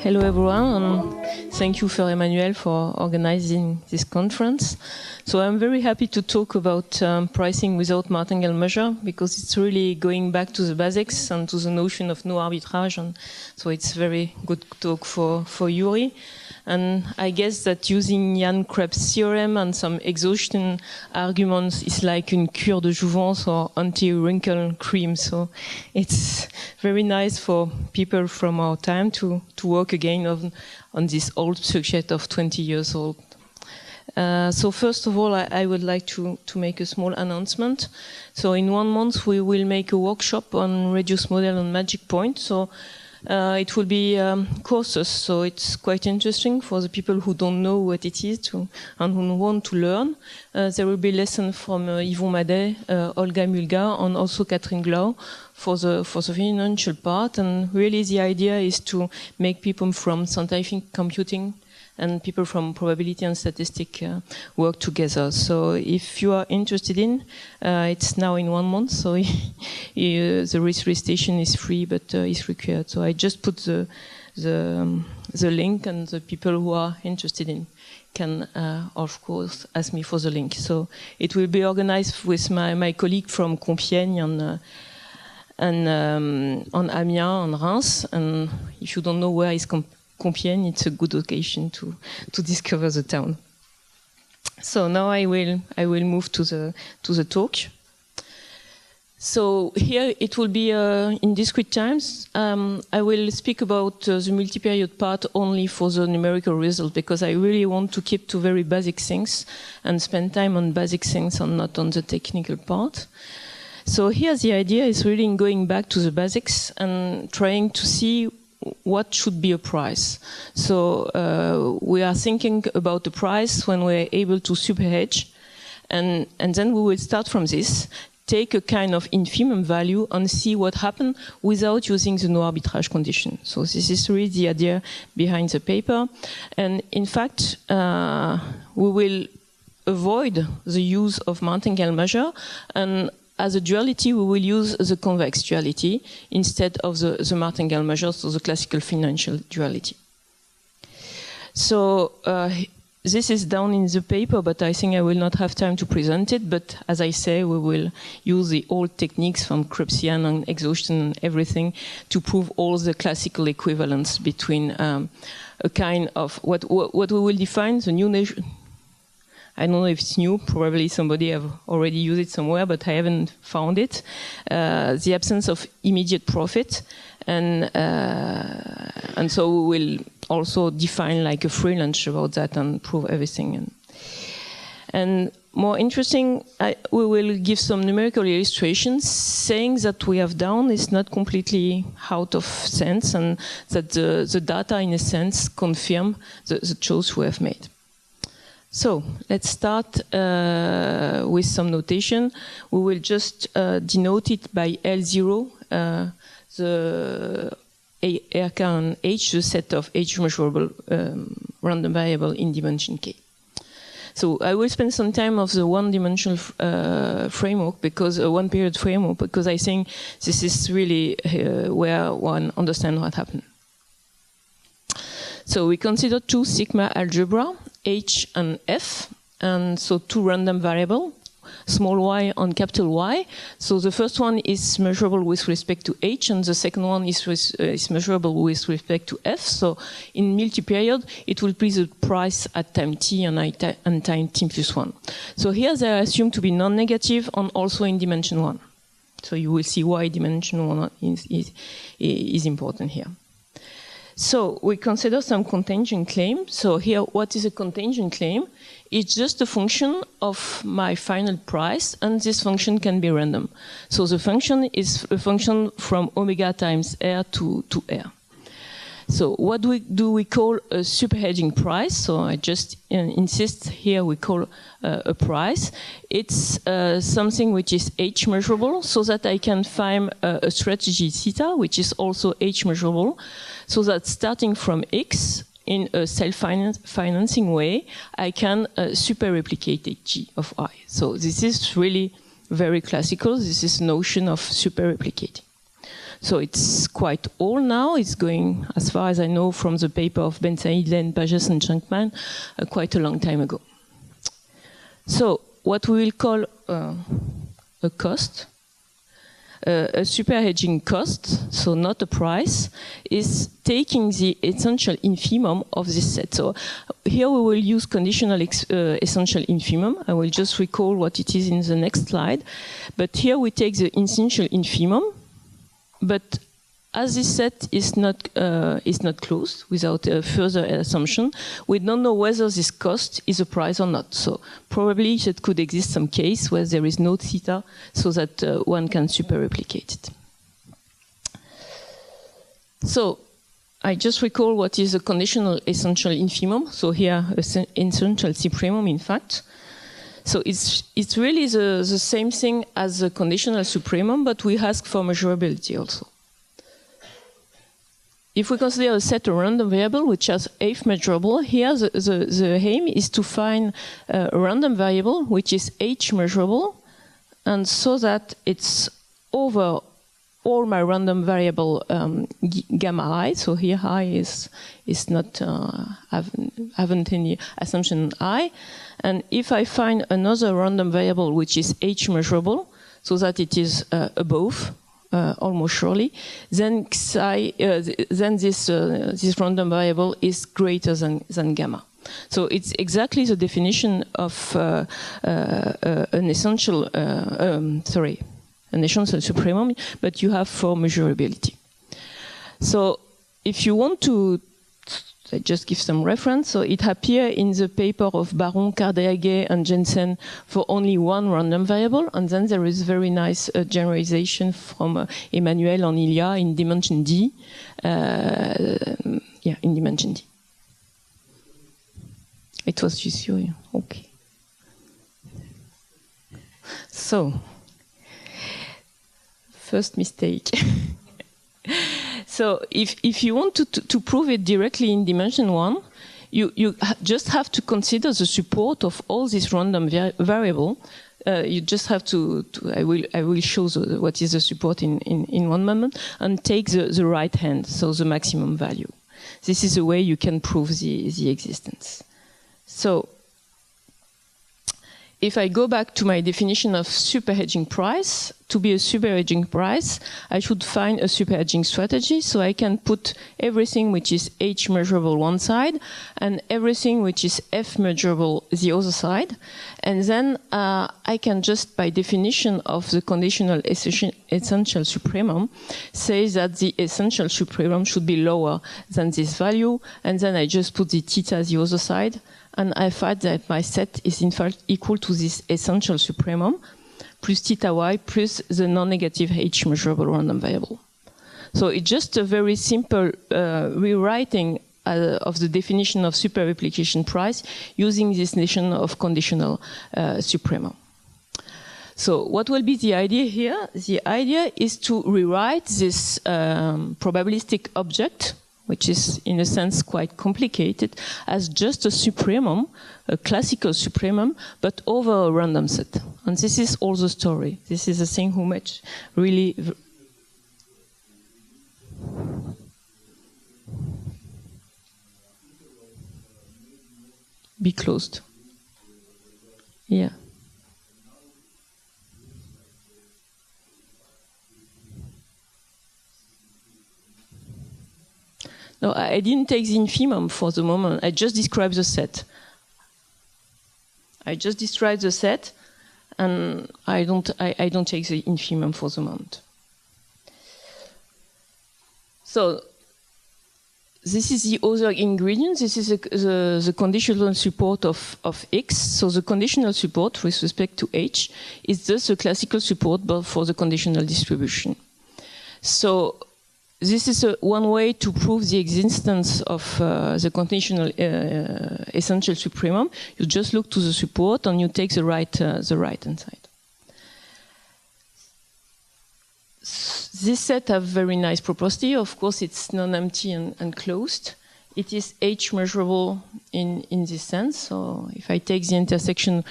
Hello everyone, and thank you for Emmanuel for organizing this conference. So I'm very happy to talk about pricing without martingale measure, because it's really going back to the basics and to the notion of no arbitrage, and so it's very good talk for Yuri. And I guess that using Jan Krebs' theorem and some exhaustion arguments is like une cure de jouvence or anti-wrinkle cream. So it's very nice for people from our time to work again on this old subject of 20 years old. So first of all, I would like to make a small announcement. So in 1 month, we will make a workshop on reduced model and magic point. So it will be courses, so it's quite interesting for the people who don't know what it is and who want to learn. There will be lessons from Yvon Madet, Olga Mulga, and also Catherine Glau for the financial part. And really the idea is to make people from scientific computing and people from probability and statistics work together. So if you are interested in, it's now in 1 month, so the registration is free, but it's required. So I just put the link, and the people who are interested in can, of course, ask me for the link. So it will be organized with my colleague from Compiègne and Amiens and Reims. And if you don't know where is Compiègne, it's a good occasion to discover the town. So now I will move to the talk. So here it will be in discrete times. I will speak about the multi-period part only for the numerical result, because I really want to keep to very basic things and spend time on basic things and not on the technical part. So here the idea is really in going back to the basics and trying to see what should be a price. So we are thinking about the price when we're able to superhedge, and then we will start from this, take a kind of infimum value and see what happened without using the no arbitrage condition. So this is really the idea behind the paper. And in fact, we will avoid the use of martingale measure, and as a duality, we will use the convex duality instead of the martingale measure, so the classical financial duality. So this is down in the paper, but I think I will not have time to present it. But as I say, we will use the old techniques from Krebsian and exhaustion and everything to prove all the classical equivalence between a kind of what we will define the new nation. I don't know if it's new, probably somebody have already used it somewhere, but I haven't found it. The absence of immediate profit, and so we will also define like a free lunch about that and prove everything. And more interesting, we will give some numerical illustrations saying that we have done is not completely out of sense, and that the data in a sense confirm the choice we have made. So let's start with some notation. We will just denote it by L0, the RK and H, the set of H measurable random variable in dimension K. So I will spend some time of the one-dimensional framework, because one-period framework, because I think this is really where one understands what happened. So we consider two sigma algebra, H and F, and so two random variables, small y and capital Y. So the first one is measurable with respect to H, and the second one is measurable with respect to F. So in multi-period, it will be the price at time t and time t plus 1. So here they are assumed to be non-negative and also in dimension 1. So you will see why dimension 1 is important here. So we consider some contingent claim. So here, what is a contingent claim? It's just a function of my final price, and this function can be random. So the function is a function from omega times r to r. So what do we call a superhedging price? So I just insist here we call a price. It's something which is H measurable, so that I can find a strategy theta, which is also H measurable, so that starting from X in a self-financing way, I can super replicate G of I. So this is really very classical. This is notion of super replicating. So it's quite old now. It's going, as far as I know, from the paper of Ben Said, Len, Pages, and Chunkman, quite a long time ago. So what we will call a cost, a super hedging cost, so not a price, is taking the essential infimum of this set. So here we will use conditional essential infimum. I will just recall what it is in the next slide. But here we take the essential infimum. But as this set is not closed without a further assumption, we don't know whether this cost is a price or not. So probably it could exist some case where there is no theta, so that one can super replicate it. So I just recall what is a conditional essential infimum. So here, essential supremum, in fact. So it's really the same thing as the conditional supremum, but we ask for measurability also. If we consider a set of random variable which has F measurable, here the aim is to find a random variable which is H measurable, and so that it's over all my random variable gamma I. So here I is not haven't any assumption I. And if I find another random variable which is H measurable, so that it is above almost surely, then this random variable is greater than gamma. So it's exactly the definition of an essential supremum, but you have for measurability. So if you want to, I just give some reference. So it appears in the paper of Baron, Kardiaguet, and Jensen for only one random variable, and then there is very nice generalization from Emmanuel and Ilya in dimension D. Yeah, in dimension D. It was just you, okay. So, first mistake. So if you want to prove it directly in dimension 1, you just have to consider the support of all these random variable. You just have to I will show what is the support in one moment, and take the right hand, so the maximum value. This is a way you can prove the existence. So if I go back to my definition of superhedging price, to be a superhedging price, I should find a superhedging strategy. So I can put everything which is H measurable one side and everything which is F measurable the other side. And then I can just, by definition of the conditional essential supremum, say that the essential supremum should be lower than this value. And then I just put the theta the other side. And I find that my set is in fact equal to this essential supremum plus theta y plus the non-negative H measurable random variable. So it's just a very simple rewriting of the definition of super replication price using this notion of conditional supremum. So what will be the idea here? The idea is to rewrite this probabilistic object, which is in a sense quite complicated, as just a supremum, a classical supremum, but over a random set. And this is all the story. This is the thing who makes really be closed. Yeah. No, I didn't take the infimum for the moment. I just described the set. I just described the set, and I don't take the infimum for the moment. So this is the other ingredient. This is the conditional support of X. So the conditional support with respect to H is just a classical support, but for the conditional distribution. So this is one way to prove the existence of the conditional essential supremum. You just look to the support and you take the right hand side. This set have very nice property. Of course, it's non-empty and closed. It is H measurable in this sense. So if I take the intersection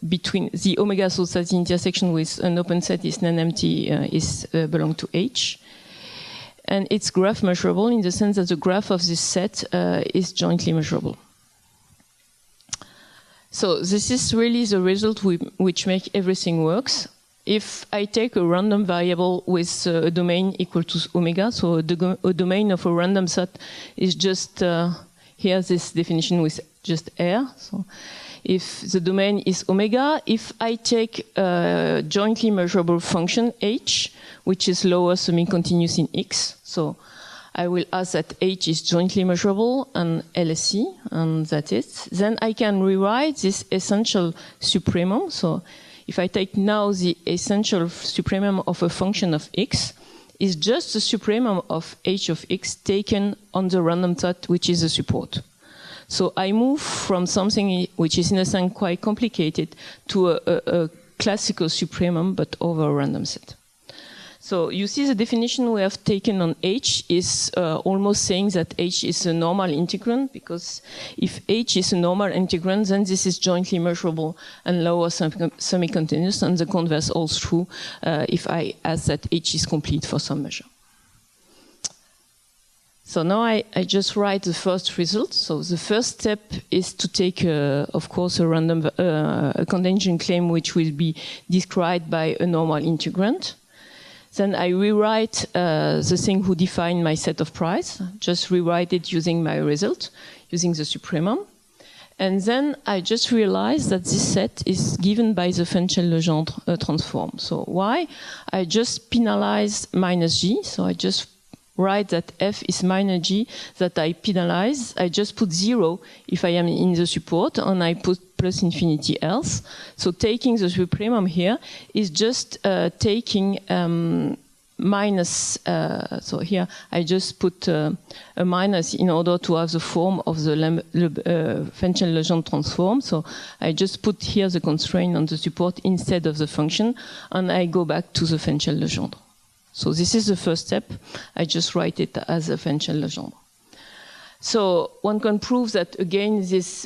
between the omega, so that the intersection with an open set is non-empty is belong to H. And it's graph measurable in the sense that the graph of this set is jointly measurable. So this is really the result which make everything works. If I take a random variable with a domain equal to omega, so a domain of a random set is just, here this definition with just R. So if the domain is omega, if I take a jointly measurable function H, which is lower semi-continuous in X, so I will ask that H is jointly measurable and LSE, and that's it. Then I can rewrite this essential supremum. So if I take now the essential supremum of a function of X, is just the supremum of H of X taken on the random set, which is a support. So I move from something which is in a sense quite complicated to a classical supremum, but over a random set. So you see the definition we have taken on H is almost saying that H is a normal integrand, because if H is a normal integrand, then this is jointly measurable and lower semi-continuous, and the converse holds true if I ask that H is complete for some measure. So now I just write the first result. So the first step is to take, of course, a random a contingent claim which will be described by a normal integrand. Then I rewrite the thing who define my set of price, just rewrite it using my result, using the supremum. And then I just realize that this set is given by the Fenchel-Legendre transform. So why? I just penalize minus G, so I just write that F is minus G that I penalize. I just put 0 if I am in the support, and I put plus infinity else. So taking the supremum here is just taking minus, so here I just put a minus in order to have the form of the Fenchel-Legendre transform. So I just put here the constraint on the support instead of the function, and I go back to the Fenchel-Legendre. So this is the first step. I just write it as a Fenchel-Legendre. So one can prove that again this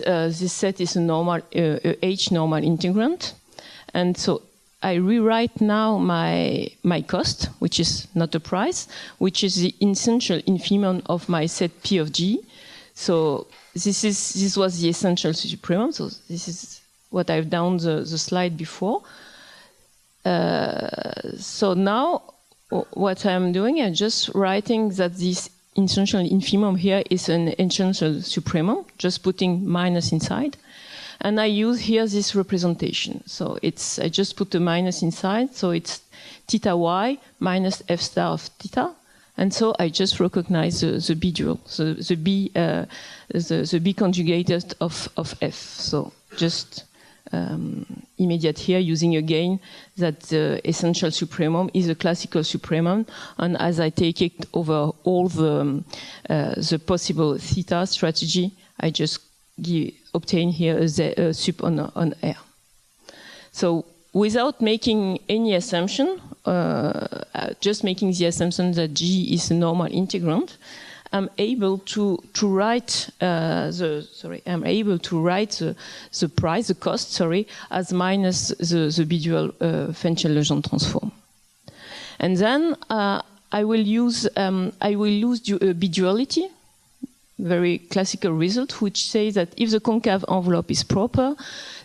set is a normal H normal integrand, and so I rewrite now my cost, which is not a price, which is the essential infimum of my set P of G. So this was the essential supremum. So this is what I've done the slide before. So now what I'm doing, I'm just writing that this essential infimum here is an essential supremum, just putting minus inside. And I use here this representation. So I just put a minus inside, so it's theta y minus f star of theta. And so I just recognize the B dual, so the B conjugated of f. So just immediate here, using again that the essential supremum is a classical supremum, and as I take it over all the possible theta strategy, I just obtain here a sup on R. So without making any assumption, just making the assumption that G is a normal integrand, I'm able to write the price, the cost, as minus the B-dual Fenchel-Legendre transform. And then I will use B-duality, very classical result, which says that if the concave envelope is proper,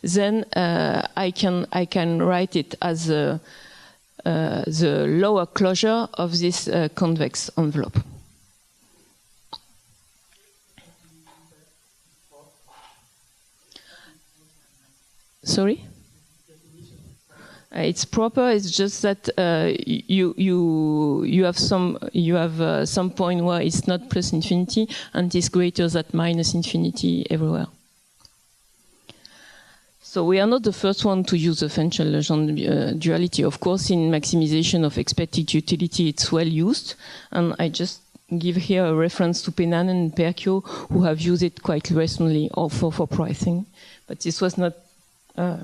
then I can write it as the lower closure of this convex envelope. Sorry? It's proper. It's just that you have some point where it's not plus infinity and it's greater than minus infinity everywhere. So we are not the first one to use the Fenchel-Legendre duality. Of course, in maximization of expected utility, it's well used. And I just give here a reference to Pennanen and Perkio, who have used it quite recently also for pricing. But this was not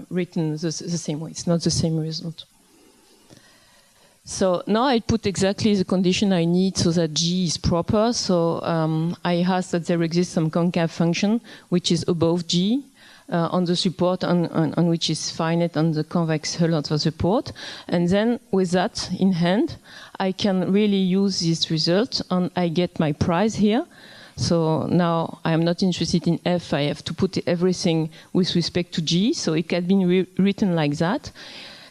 written the same way. It's not the same result. So now I put exactly the condition I need so that G is proper. So I ask that there exists some concave function which is above G on the support on which is finite on the convex hull of the support. And then with that in hand, I can really use this result and I get my price here. So now I am not interested in F. I have to put everything with respect to G. So it can be written like that.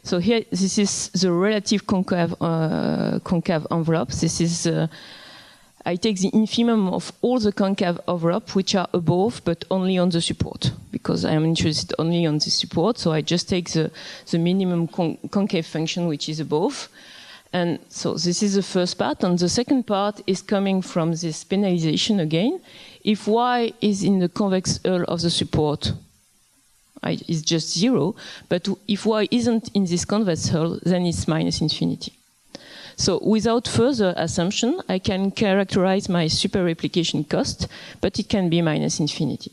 So here, this is the relative concave envelope. This is, I take the infimum of all the concave envelope which are above, but only on the support, because I am interested only on the support. So I just take the minimum concave function which is above. And so this is the first part. And the second part is coming from this penalization again. If Y is in the convex hull of the support, is just 0, but if Y isn't in this convex hull, then it's minus infinity. So without further assumption, I can characterize my super replication cost, but it can be minus infinity.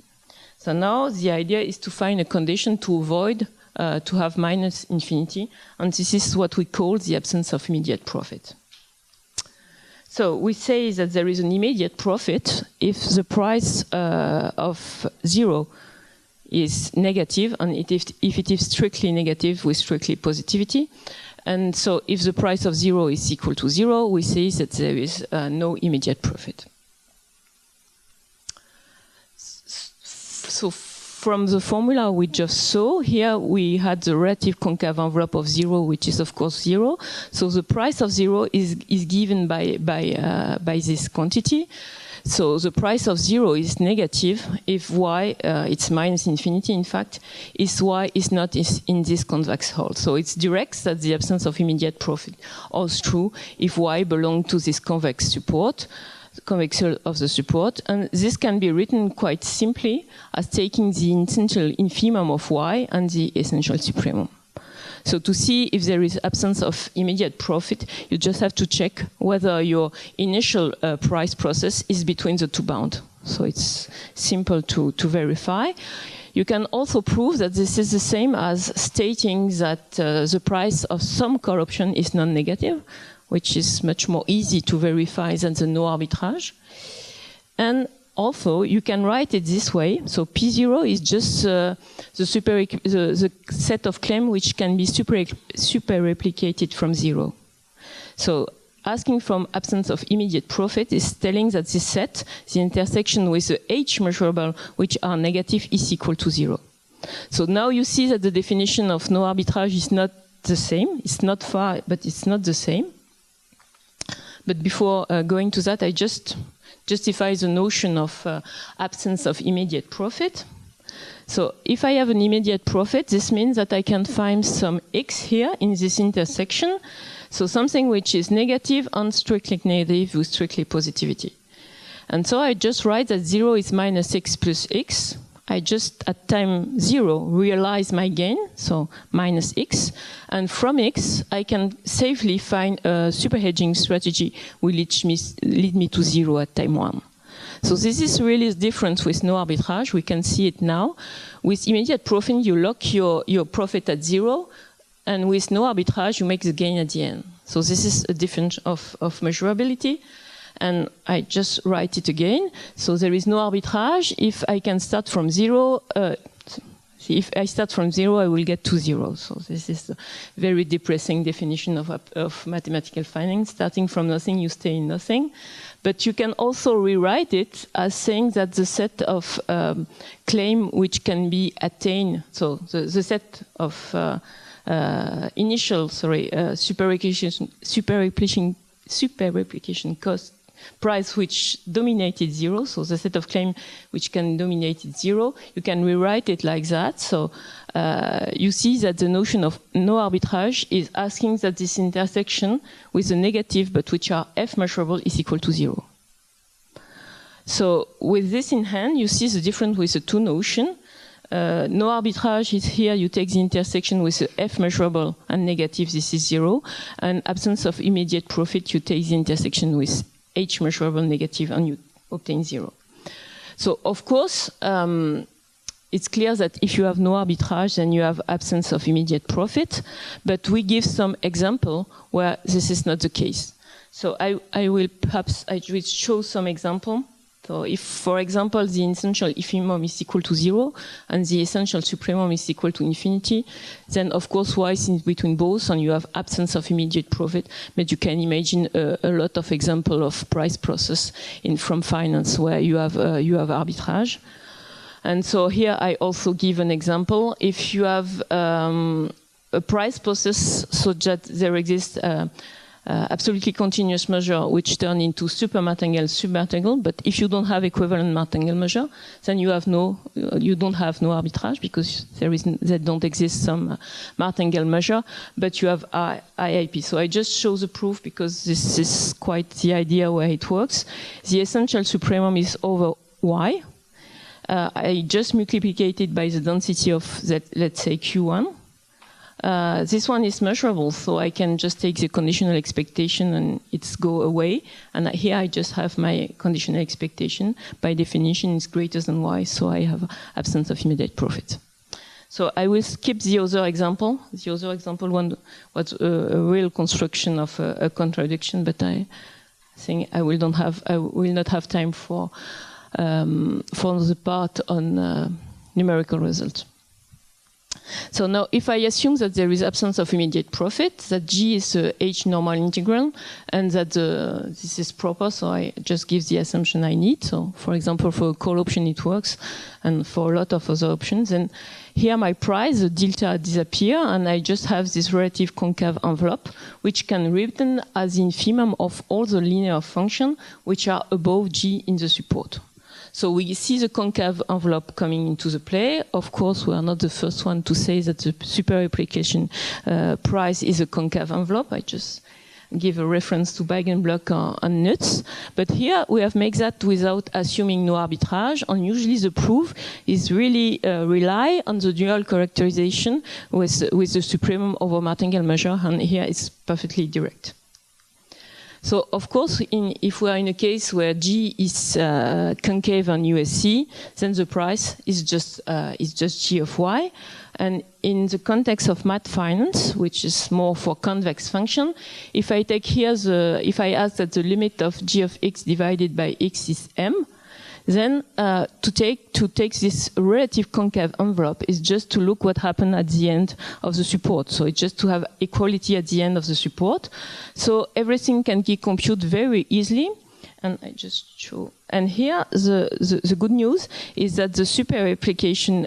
So now the idea is to find a condition to avoid to have minus infinity, and this is what we call the absence of immediate profit. So we say that there is an immediate profit if the price of 0 is negative, and if it is strictly negative with strictly positivity. And so if the price of 0 is equal to 0, we say that there is no immediate profit. So from the formula we just saw, here we had the relative concave envelope of 0, which is of course 0. So the price of 0 is given by this quantity. So the price of 0 is negative if Y, it's minus infinity in fact, if Y is not in this convex hull. So it directs that the absence of immediate profit holds true if Y belongs to this convex support, the convex hull of the support. And this can be written quite simply as taking the essential infimum of Y and the essential supremum. So to see if there is absence of immediate profit, you just have to check whether your initial price process is between the two bounds. So it's simple to verify. You can also prove that this is the same as stating that the price of some call option is non-negative, which is much more easy to verify than the no arbitrage. And also, you can write it this way. So P0 is just the set of claims which can be super replicated from 0. So asking from absence of immediate profit is telling that this set, the intersection with the H measurable which are negative, is equal to 0. So now you see that the definition of no arbitrage is not the same. It's not far, but it's not the same. But before going to that, I just justify the notion of absence of immediate profit. So if I have an immediate profit, this means that I can find some x here in this intersection. So something which is negative and strictly negative with strictly positivity. And so I just write that 0 is minus x plus x. I just, at time 0, realize my gain, so minus x. And from x, I can safely find a superhedging strategy which lead me to 0 at time 1. So this is really the difference with no arbitrage. We can see it now. With immediate profit, you lock your profit at 0. And with no arbitrage, you make the gain at the end. So this is a difference of measurability. And I just write it again. So there is no arbitrage. If I can start from 0, if I start from 0, I will get to 0. So this is a very depressing definition of mathematical finance. Starting from nothing, you stay in nothing. But you can also rewrite it as saying that the set of claim which can be attained, so the set of initial, super replication cost price which dominated 0, so the set of claim which can dominate 0, you can rewrite it like that. So you see that the notion of no arbitrage is asking that this intersection with the negative but which are f measurable is equal to 0. So with this in hand, you see the difference with the two notions. No arbitrage is here. You take the intersection with the F measurable and negative, this is 0. And absence of immediate profit, you take the intersection with H measurable negative and you obtain 0. So of course, it's clear that if you have no arbitrage, then you have absence of immediate profit. But we give some example where this is not the case. So I will show some example. So if, for example, the essential infimum is equal to 0 and the essential supremum is equal to infinity, then of course y is in between both and you have absence of immediate profit. But you can imagine a lot of example of price process from finance where you have arbitrage. And so here I also give an example. If you have a price process so that there exists absolutely continuous measure which turn into supermartingale, submartingale, but if you don't have equivalent martingale measure, then you don't have no arbitrage because there don't exist some martingale measure, but you have IIP. So I just show the proof because this is quite the idea where it works. The essential supremum is over y. I just multiplied it by the density of that, let's say Q1. This one is measurable, so I can just take the conditional expectation and it's go away. And here I just have my conditional expectation. By definition, it's greater than y, so I have absence of immediate profit. So I will skip the other example. The other example one was a real construction of a contradiction, but I think I will not have time for the part on numerical result. So now, if I assume that there is absence of immediate profit, that G is a H normal integral, and that this is proper, so I just give the assumption I need. So, for example, for a call option, it works, and for a lot of other options. And here, my price, the delta disappear, and I just have this relative concave envelope, which can be written as the infimum of all the linear functions which are above G in the support. So we see the concave envelope coming into the play. Of course, we are not the first one to say that the super application price is a concave envelope. I just give a reference to Beigenblock and Nuts. But here we have made that without assuming no arbitrage. And usually the proof is really rely on the dual characterization with the supremum over martingale measure. And here it's perfectly direct. So, of course, if we are in a case where G is concave on USC, then the price is just G of Y. And in the context of math finance, which is more for convex function, if I take here if I ask that the limit of G of X divided by X is M, then to take this relative concave envelope is just to look what happened at the end of the support. So it's just to have equality at the end of the support. So everything can be computed very easily. And I just show. And here the good news is that the super application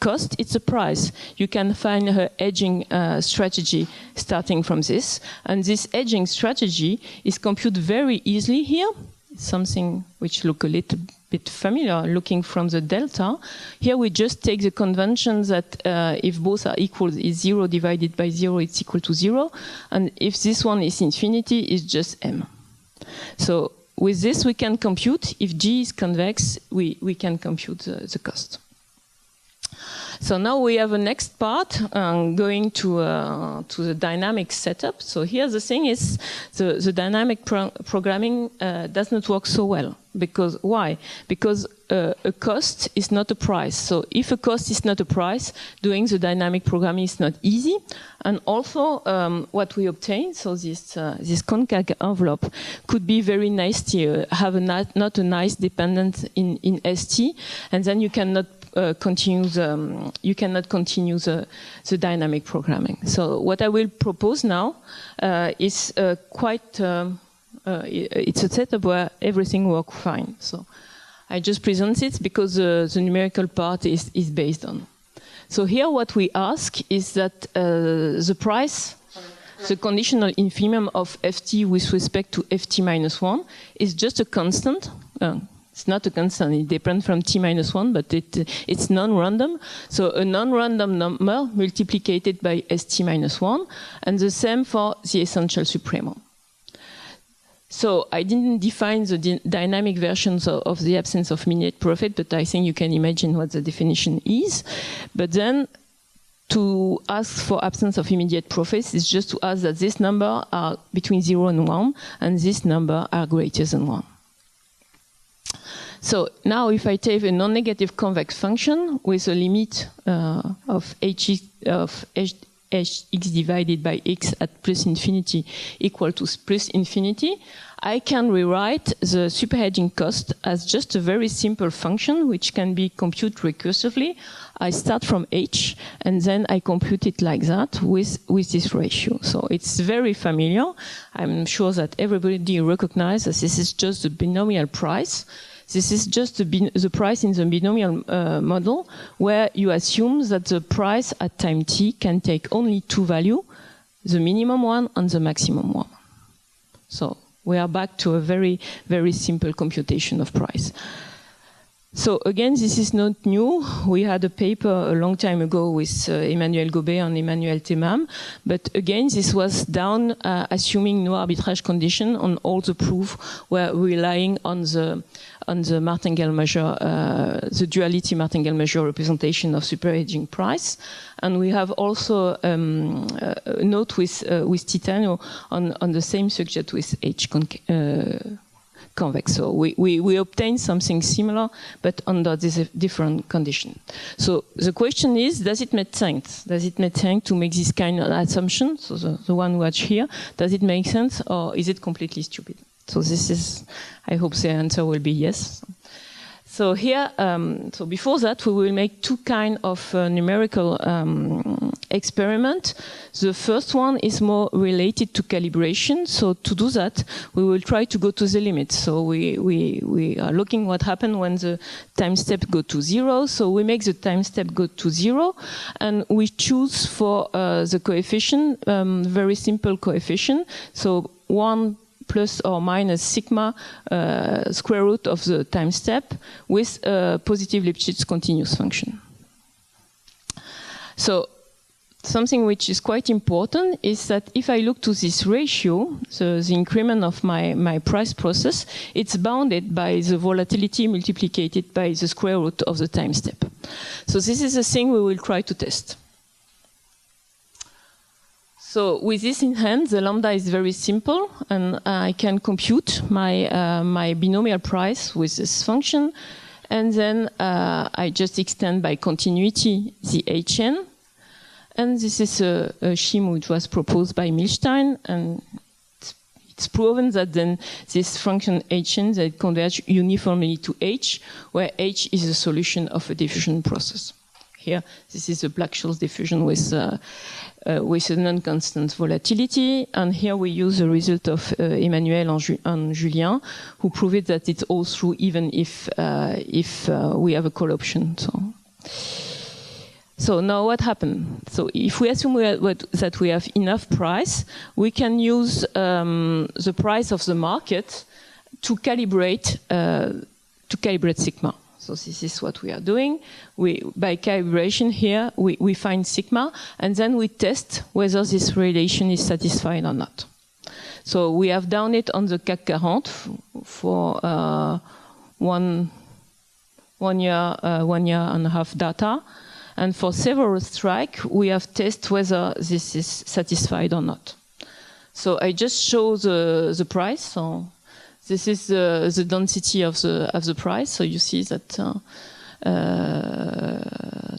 cost, it's a price. You can find her hedging strategy starting from this. And this hedging strategy is computed very easily here. It's something which look a little bit familiar looking from the delta. Here we just take the convention that if both are equal, is 0 divided by 0, it's equal to 0. And if this one is infinity, it's just M. So with this, we can compute, if G is convex, we can compute the cost. So now we have a next part going to the dynamic setup. So here the thing is the dynamic programming does not work so well. Because why? Because a cost is not a price. So if a cost is not a price, doing the dynamic programming is not easy. And also what we obtain, so this concave envelope could be very nice to have not a nice dependent in ST, and then you cannot continue the dynamic programming. So what I will propose now is quite it's a setup where everything works fine. So I just present it because the numerical part is based on. So here what we ask is that the price, the conditional infimum of ft with respect to ft minus 1 is just a constant. It's not a constant, it depends from t minus 1, but it's non-random. So a non-random number multiplied by st minus 1, and the same for the essential supremum. So I didn't define the dynamic versions of the absence of immediate profit, but I think you can imagine what the definition is. But then to ask for absence of immediate profits is just to ask that this number are between 0 and 1, and this number are greater than 1. So now if I take a non-negative convex function with a limit of hx divided by x at plus infinity equal to plus infinity, I can rewrite the superhedging cost as just a very simple function which can be computed recursively. I start from h and then I compute it like that with this ratio. So it's very familiar. I'm sure that everybody recognizes this is just the binomial price. This is just the price in the binomial model, where you assume that the price at time t can take only two values, the minimum one and the maximum one. So we are back to a very, very simple computation of price. So again, this is not new. We had a paper a long time ago with Emmanuel Gobet and Emmanuel Temam. But again, this was done assuming no arbitrage condition on all the proof were relying on the martingale measure, the duality martingale measure representation of superhedging price. And we have also a note with Titano on the same subject with H convex. So we obtain something similar, but under this different condition. So the question is, does it make sense? Does it make sense to make this kind of assumption? So the one watch here, does it make sense, or is it completely stupid? So this is, I hope the answer will be yes. So here, so before that, we will make two kind of numerical experiment. The first one is more related to calibration. So to do that, we will try to go to the limit. So we are looking what happens when the time step go to 0. So we make the time step go to 0, and we choose for the coefficient, very simple coefficient. So 1 plus or minus sigma square root of the time step with a positive Lipschitz continuous function. So something which is quite important is that if I look to this ratio, so the increment of my price process, it's bounded by the volatility multiplied by the square root of the time step. So this is the thing we will try to test. So with this in hand, the lambda is very simple, and I can compute my binomial price with this function, and then I just extend by continuity the Hn, and this is a scheme which was proposed by Milstein, and it's proven that then this function Hn they converge uniformly to H, where H is a solution of a diffusion process. Here, this is a Black-Scholes diffusion with a non-constant volatility. And here we use the result of Emmanuel and Julien, who proved that it's all true even if we have a call option. So now what happened? So if we assume that we have enough price, we can use the price of the market to calibrate sigma. So this is what we are doing. By calibration here, we find sigma, and then we test whether this relation is satisfied or not. So we have done it on the CAC 40 for 1 year and a half data. And for several strikes, we have tested whether this is satisfied or not. So I just show the price. So this is the density of the price. So you see that.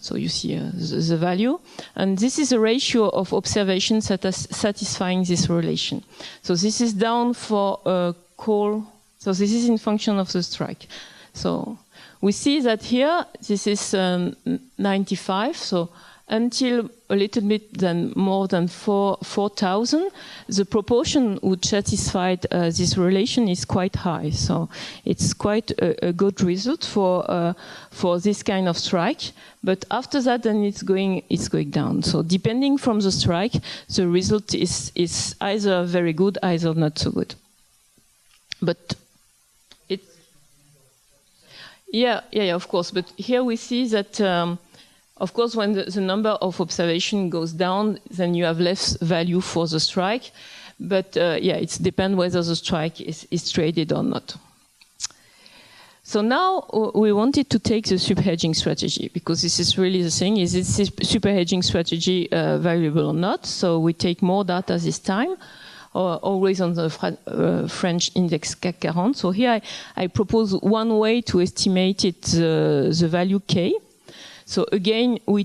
So you see the value, and this is a ratio of observations that are satisfying this relation. So this is down for a call. So this is in function of the strike. So we see that here this is 95. So until a little bit more than 4,000, the proportion which satisfied this relation is quite high. So it's quite a good result for this kind of strike. But after that, then it's going down. So depending from the strike, the result is either very good, either not so good. But yeah, of course. But here we see that. Of course, when the number of observation goes down, then you have less value for the strike. But yeah, it depends whether the strike is traded or not. So now we wanted to take the super hedging strategy, because this is really the thing, is this super hedging strategy valuable or not? So we take more data this time, always on the French index CAC 40. So here I propose one way to estimate it, the value K. So again, we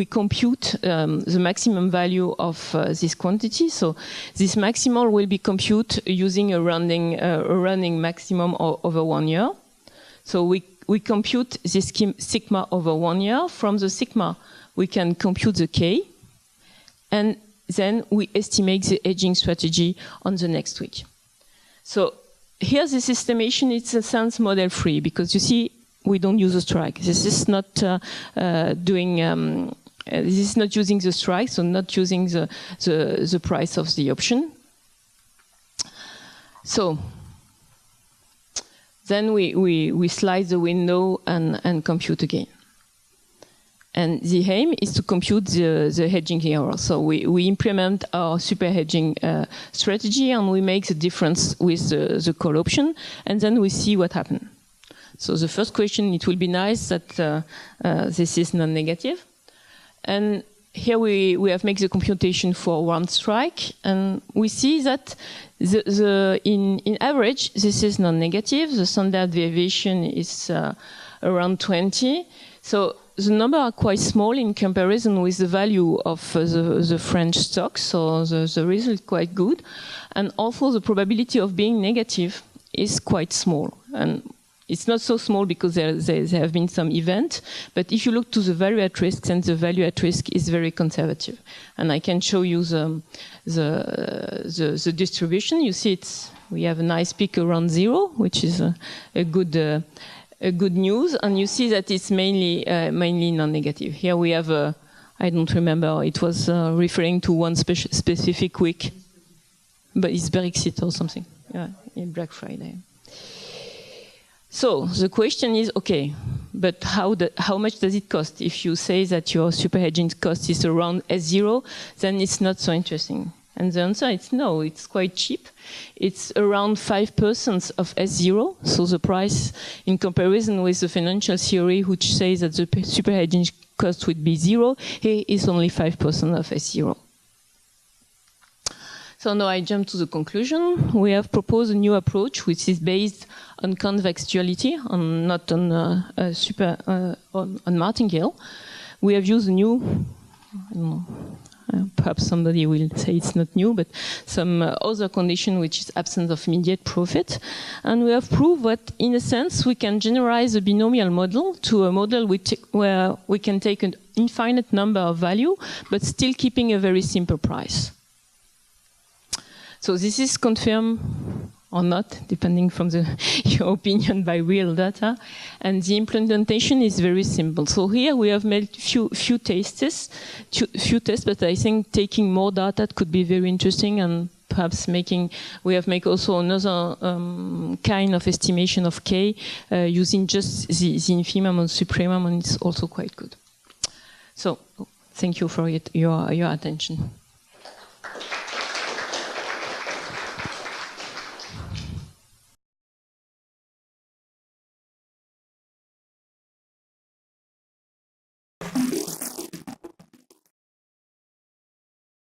compute the maximum value of this quantity. So this maximal will be computed using a running maximum over 1 year. So we compute this sigma over 1 year. From the sigma, we can compute the K, and then we estimate the hedging strategy on the next week. So here this estimation is in a sense model free, because you see, we don't use a strike. This is not this is not using the strike, so not using the price of the option. So then we slide the window and compute again. And the aim is to compute the hedging error. So we implement our super hedging strategy, and we make the difference with the call option, and then we see what happens. So the first question, it will be nice that this is non-negative. And here we have made the computation for one strike, and we see that in average, this is non-negative. The standard deviation is around 20. So the numbers are quite small in comparison with the value of the French stocks, so the result is quite good. And also the probability of being negative is quite small. And it's not so small because there have been some events, but if you look to the value at risk, then the value at risk is very conservative. And I can show you the distribution. You see, we have a nice peak around 0, which is a good news. And you see that it's mainly non-negative. Here we have I don't remember. It was referring to one specific week, but it's Brexit or something. Yeah, in Black Friday. So the question is, okay, but how much does it cost? If you say that your super hedging cost is around S0, then it's not so interesting. And the answer is no, it's quite cheap. It's around 5% of S0. So the price, in comparison with the financial theory, which says that the super hedging cost would be 0, here is only 5% of S0. So now I jump to the conclusion. We have proposed a new approach, which is based on convex duality, not on on martingale. We have used a new, I don't know, perhaps somebody will say it's not new, but some other condition, which is absence of immediate profit. And we have proved that, in a sense, we can generalize a binomial model to a model where we can take an infinite number of value, but still keeping a very simple price. So this is confirmed or not, depending from your opinion, by real data. And the implementation is very simple. So here we have made few tests, but I think taking more data could be very interesting, and perhaps we have made also another kind of estimation of K using just the infimum and supremum, and it's also quite good. So thank you for your attention.